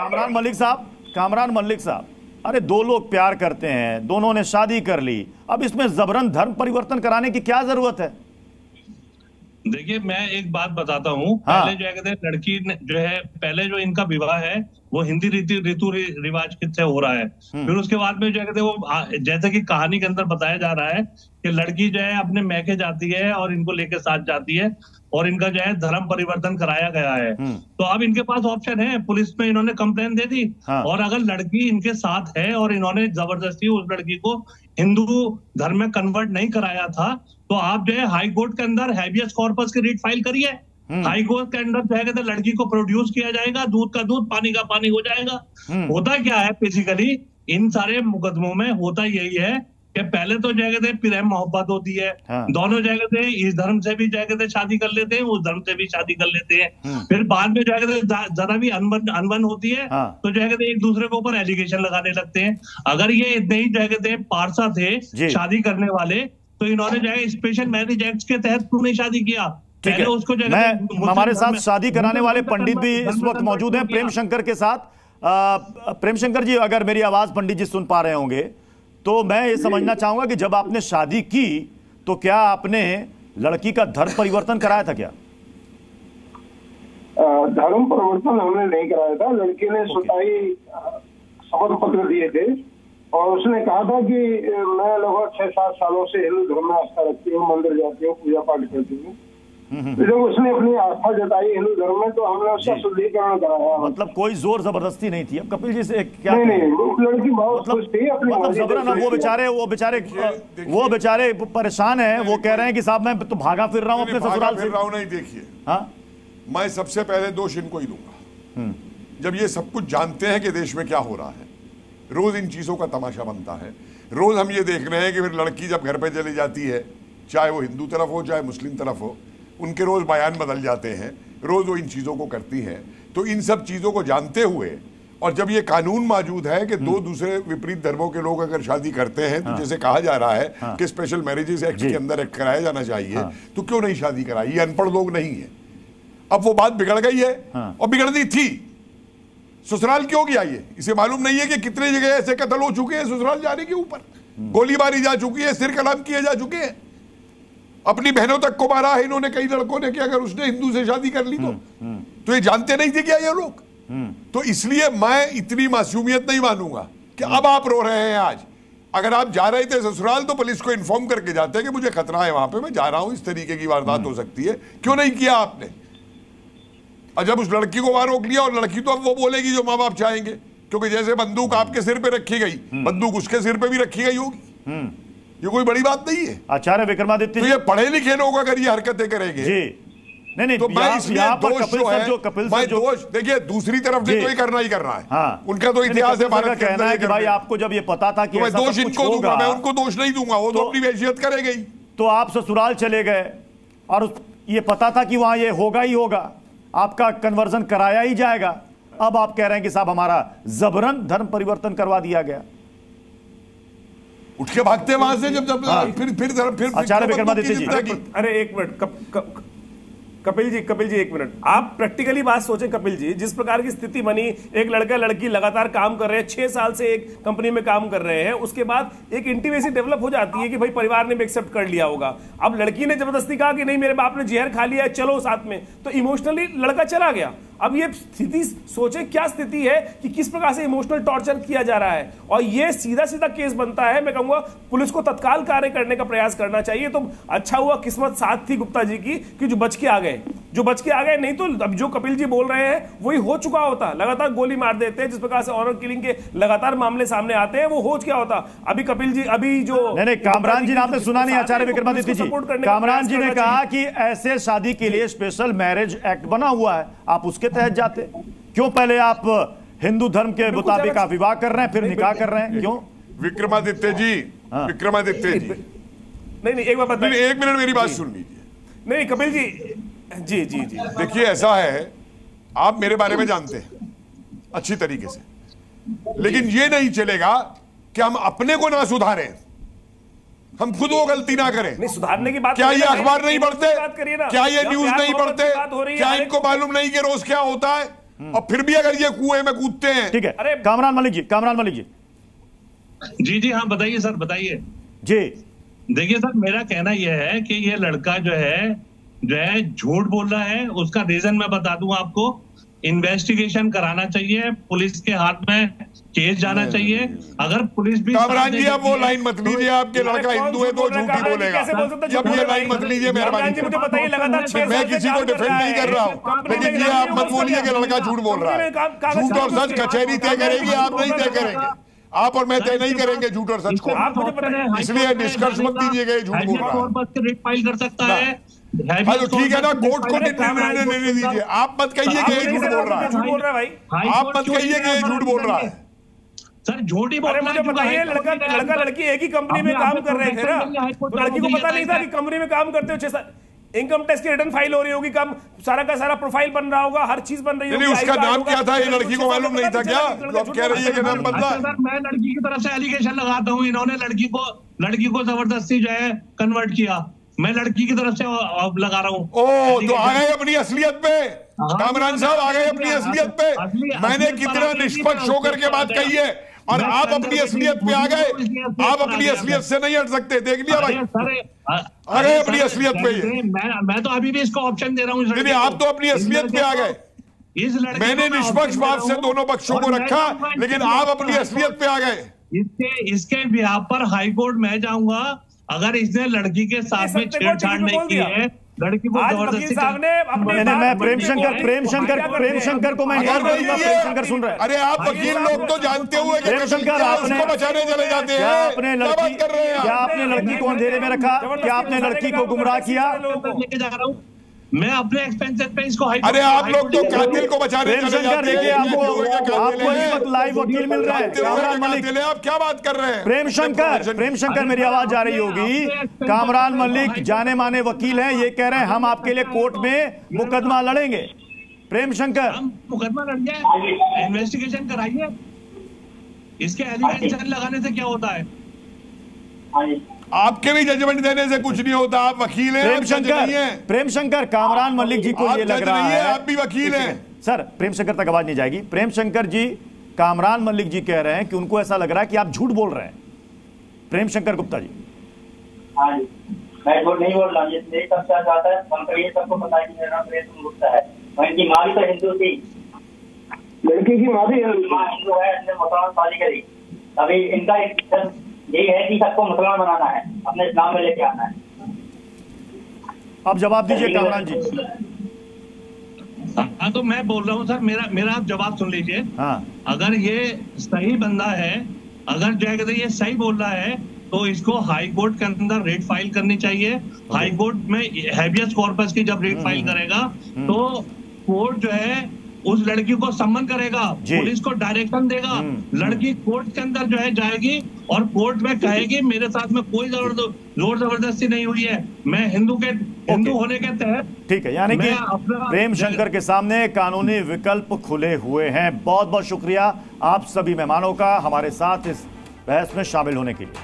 कामरान मलिक साहब, अरे दो लोग प्यार करते हैं, दोनों ने शादी कर ली, अब इसमें जबरन धर्म परिवर्तन कराने की क्या जरूरत है? देखिए, मैं एक बात बताता हूँ। हाँ। पहले जो है लड़की जो है, पहले जो इनका विवाह है वो हिंदी ऋतु रिवाज से हो रहा है। फिर उसके बाद में जो है वो जैसे कि कहानी के अंदर बताया जा रहा है कि लड़की जो है अपने मैके जाती है और इनको लेके साथ जाती है और इनका जो है धर्म परिवर्तन कराया गया है। तो अब इनके पास ऑप्शन है, पुलिस में इन्होंने कंप्लेन दे दी। हाँ। और अगर लड़की इनके साथ है और इन्होंने जबरदस्ती उस लड़की को हिंदू धर्म में कन्वर्ट नहीं कराया था, तो आप जो है हाई कोर्ट के अंदर हैबियस कॉर्पस की रिट फाइल करिए। हाई कोर्ट के अंदर जो है लड़की को प्रोड्यूस किया जाएगा, दूध का दूध पानी का पानी हो जाएगा। होता क्या है बेसिकली इन सारे मुकदमों में, होता यही है कि पहले तो जगह प्रेम मोहब्बत होती है। हाँ। दोनों जगह इस धर्म से भी जगह शादी कर लेते हैं, उस धर्म से भी शादी कर लेते हैं। फिर बाद में जगह जरा भी अनबन होती है। हाँ। तो जगह एक दूसरे के ऊपर एलिगेशन लगाने लगते हैं। अगर ये इतने ही जगह पारसा थे शादी करने वाले, तो इन्होंने जो है स्पेशल मैरिज एक्ट के तहत क्यों नहीं शादी किया? पहले उसको हमारे साथ शादी कराने वाले पंडित भी इस वक्त मौजूद हैं प्रेम शंकर के साथ। प्रेम शंकर जी, अगर मेरी आवाज पंडित जी सुन पा रहे होंगे तो मैं ये समझना चाहूंगा कि जब आपने शादी की तो क्या आपने लड़की का धर्म परिवर्तन कराया था? क्या धर्म परिवर्तन हमने नहीं कराया था। लड़की ने स्वतः शपथ पत्र दिए थे और उसने कहा था कि मैं लगभग 6-7 सालों से हिंदू धर्म में आस्था रखती हूँ, मंदिर जाती हूँ, पूजा पाठ करती हूँ। जब उसने अपनी आस्था जताई हिंदू धर्म में तो हमने उसका शुद्धिकरण कराया। मतलब कोई जोर जबरदस्ती नहीं थी? अब कपिल जी से क्या? नहीं, लड़की बहुत खुश थी अपनी। मतलब जबरन वो बेचारे परेशान हैं। वो कह रहे हैं कि साहब मैं तो भागा फिर रहा हूँ अपने ससुराल से। नहीं, देखिए, हाँ, मैं सबसे पहले दोष इनको ही दूंगा। जब ये सब कुछ जानते हैं कि देश में क्या हो रहा है, रोज इन चीजों का तमाशा बनता है, रोज हम ये देख रहे हैं कि फिर लड़की जब घर पे चली जाती है, चाहे वो हिंदू तरफ हो चाहे मुस्लिम तरफ हो, उनके रोज बयान बदल जाते हैं, रोज वो इन चीजों को करती हैं। तो इन सब चीजों को जानते हुए और जब ये कानून मौजूद है कि दो दूसरे विपरीत धर्मों के लोग अगर शादी करते हैं तो जैसे कहा जा रहा है कि स्पेशल मैरिजेस एक्ट के अंदर कराया जाना चाहिए, तो क्यों नहीं शादी कराई? ये अनपढ़ लोग नहीं है। अब वो बात बिगड़ गई है और बिगड़नी थी। ससुराल क्यों गया ये? इसे मालूम नहीं है कि कितने जगह ऐसे कत्ल हो चुके हैं ससुराल जाने के ऊपर, गोलीबारी जा चुकी है, सिर कलाम किए जा चुके हैं, अपनी बहनों तक को मारा है इन्होंने, कई लड़कों ने, कि अगर उसने हिंदू से शादी कर ली तो ये जानते नहीं थे क्या ये लोग? तो इसलिए मैं इतनी मासूमियत नहीं मानूंगा कि अब आप रो रहे हैं। आज अगर आप जा रहे थे ससुराल तो पुलिस को इन्फॉर्म करके जाते कि मुझे खतरा है वहां पे, मैं जा रहा हूं, इस तरीके की वारदात हो सकती है। क्यों नहीं किया आपने? और जब उस लड़की को वहां रोक लिया, और लड़की तो अब वो बोलेगी जो माँ बाप चाहेंगे, क्योंकि जैसे बंदूक आपके सिर पे रखी गई, बंदूक उसके सिर पे भी रखी गई होगी। ये कोई बड़ी बात नहीं है। आचार्य विक्रमादित्य, तो ये पढ़े लिखे लोग अगर ये हरकतें करेंगे जी, नहीं, तो मैं इसलिए दोष देखिए, दूसरी तरफ ने तो ये करना ही करना है। हाँ। उनका तो इतिहास है भारत के अंदर कि भाई आपको जब ये पता था कि तो मैं दोष इनको दूंगा, मैं उनको दोष नहीं दूंगा, वो तो अपनी हैसियत करेगी। तो आप ससुराल चले गए और ये पता था कि वहां ये होगा ही होगा, आपका कन्वर्जन कराया ही जाएगा। अब आप कह रहे हैं कि साहब हमारा जबरन धर्म परिवर्तन करवा दिया गया। उठ के भागते वहां से जब फिर आचार्य विक्रमादित्य जी, अरे एक मिनट कपिल जी एक मिनट, आप प्रैक्टिकली बात सोचें कपिल जी। जिस प्रकार की स्थिति बनी, एक लड़का लड़की लगातार काम कर रहे हैं, 6 साल से एक कंपनी में काम कर रहे हैं, उसके बाद एक इंटीमेसी डेवलप हो जाती है कि भाई परिवार ने भी एक्सेप्ट कर लिया होगा। अब लड़की ने जबरदस्ती कहा कि नहीं मेरे बाप ने जहर खा लिया है, चलो साथ में, तो इमोशनली लड़का चला गया। अब ये स्थिति सोचे क्या स्थिति है कि किस प्रकार से इमोशनल टॉर्चर किया जा रहा है, और ये सीधा सीधा केस बनता है। मैं कहूंगा पुलिस को तत्काल कार्य करने का प्रयास करना चाहिए। तो अच्छा हुआ किस्मत साथ थी गुप्ता जी की कि जो बच के आ गए, नहीं तो अब जो कपिल जी बोल रहे हैं वही हो चुका होता। लगातार गोली मार देते हैं, जिस प्रकार से ऑनर किलिंग के लगातार मामले सामने आते हैं, वो हो क्या होता। अभी कपिल जी अभी जो नहीं, कामरान जी ने आपने सुना नहीं, आचार्य विक्रमादित्य जी, कामरान जी ने कहा कि ऐसे शादी के लिए स्पेशल मैरिज एक्ट बना हुआ है, आप उसके तहत जाते। क्यों पहले आप हिंदू धर्म के मुताबिक आप विवाह कर रहे हैं, फिर निकाह कर रहे हैं, क्यों? विक्रमादित्य जी, विक्रमादित्य जी, नहीं एक बात, एक मिनट मेरी बात सुन लीजिए। नहीं कपिल जी, जी जी जी, देखिए ऐसा है, आप मेरे बारे में जानते हैं अच्छी तरीके से, लेकिन ये नहीं चलेगा कि हम अपने को ना सुधारें, हम खुद वो गलती ना करें। नहीं सुधारने की बात, क्या ये अखबार नहीं पढ़ते? क्या ये न्यूज नहीं पढ़ते? क्या इनको मालूम नहीं कि रोज क्या होता है? और फिर भी अगर ये कुएं में कूदते हैं। ठीक है, अरे कामरान मलिक जी, कामरान मलिक जी। जी हाँ, बताइए सर, बताइए जी। देखिए सर, मेरा कहना यह है कि ये लड़का जो है झूठ बोल रहा है। उसका रीजन मैं बता दूं आपको। इन्वेस्टिगेशन कराना चाहिए, पुलिस के हाथ में केस जाना चाहिए। अगर पुलिस भी कामरान जी, आप वो लाइन मत लीजिए, आपके लड़का हिंदू है तो झूठ ही बोलेगा। जब ये लाइन मत लीजिए मेहरबानी, मुझे बताइए, लगातार मैं किसी को डिफेंड नहीं कर रहा हूँ, लेकिन ये आप मत बोलिए कि लड़का झूठ बोल रहा है। झूठ और सच कचहरी तय करेगी, आप नहीं तय करेंगे। आप और मैं तय नहीं करेंगे झूठ और सच को, इसलिए निष्कर्ष मत दीजिएगा ये झूठ बोल रहा है। रिट फाइल कर सकता है। हाँ तो ठीक है ना, कोर्ट को निर्णय लेने दीजिए। आप मत कहिए कि ये झूठ बोल रहा है, आप मत कहिए कि ये झूठ बोल रहा है। सर झूठ ही बोल रहा है। मुझे बताइए, लड़का लड़की एक ही कंपनी में काम कर रहे थे ना, तो लड़की को पता नहीं था कि कंपनी में काम करते हो 6 साल, इनकम टैक्स की रिटर्न फाइल हो रही होगी, काम सारा का सारा प्रोफाइल बन रहा होगा, हर चीज बन रही होगी। उसका नाम क्या था, ये लड़की को मालूम नहीं था क्या? जो आप कह रही है कि नाम बदला। सर मैं लड़की की तरफ से एलिगेशन लगाता हूँ, इन्होंने लड़की को जबरदस्ती जो है कन्वर्ट किया। मैं लड़की की तरफ से लगा रहा हूँ। ओ तो आ गए अपनी असलियत पे, कामरान साहब आ गए अपनी असलियत पे। मैंने कितना निष्पक्ष होकर के बात कही है और आप अपनी असलियत पे आ गए। आप अपनी असलियत से नहीं हट सकते, देख लिया भाई, आ गए अपनी असलियत पे। मैं तो अभी भी इसको ऑप्शन दे रहा हूँ। नहीं, आप तो अपनी असलियत पे आ गए। मैंने निष्पक्ष भाव से दोनों पक्षों को रखा, लेकिन आप अपनी असलियत पे आ गए। इसके बिहार पर हाईकोर्ट में जाऊंगा। अगर इसने लड़की के साथ में छेड़छाड़ नहीं की है, लड़की को जबरदस्ती मैं प्रेमशंकर को मैं प्रेमशंकर सुन रहा है। अरे आप वकील लोग तो जानते हुए प्रेमशंकर आपने बचाने चले जाते हैं। आपने लड़की को अंधेरे में रखा, क्या आपने लड़की को गुमराह किया? लेके जा रहा हूँ मैं अपने एक्सपेंसेस पे इसको। अरे आप लोग तो कातिल को बचाने चले जाते हैं। आपको इस वक्त लाइव वकील मिल रहा है, कामरान मलिक। आप क्या बात कर रहे हैं? प्रेमशंकर मेरी आवाज जा रही होगी। कामरान मलिक जाने माने वकील हैं, ये कह रहे हैं हम आपके लिए कोर्ट में मुकदमा लड़ेंगे। प्रेमशंकर, मुकदमा लड़िए, इन्वेस्टिगेशन कराइए। इसके एलिगेशन लगाने से क्या होता है? आपके भी जजमेंट देने से कुछ नहीं होता। आप वकील हैं। प्रेमशंकर, कामरान मलिक जी को ये लग रहा है आप भी वकील हैं। सर प्रेमशंकर तक आवाज नहीं जाएगी। प्रेमशंकर जी, कामरान मलिक जी कह रहे हैं कि उनको ऐसा लग रहा है कि आप झूठ बोल रहे हैं। प्रेमशंकर गुप्ता जी। हाँ जी, मैं झूठ नहीं बोल रहा। ये चाहता है, सबको पता है कि मेरा प्रेम गुप्ता है। उनकी माँ भी तो हिंदू थी, लड़की की माँ भी हिंदू है, मुसलमान शादी करी। अभी इनका यही है कि सबको मुसलमान बनाना है, अपने इस्लाम में लेके आना है। अब जवाब दीजिए कामरान जी। हाँ तो मैं बोल रहा हूँ सर, मेरा आप जवाब सुन लीजिए। हाँ, अगर ये सही बंदा है, अगर जो है ये सही बोल रहा है, तो इसको हाई कोर्ट के अंदर रेट फाइल करनी चाहिए। हाई कोर्ट में हैबियस कॉर्पस की जब रेट फाइल करेगा तो कोर्ट जो है उस लड़की को सम्मन करेगा, पुलिस को डायरेक्शन देगा। लड़की कोर्ट के अंदर जो है जाएगी और कोर्ट में कहेगी मेरे साथ में कोई जोर जबरदस्ती नहीं हुई है, मैं हिंदू होने के तहत। ठीक है, यानी कि प्रेमशंकर के सामने कानूनी विकल्प खुले हुए हैं। बहुत बहुत शुक्रिया आप सभी मेहमानों का हमारे साथ इस बहस में शामिल होने के लिए।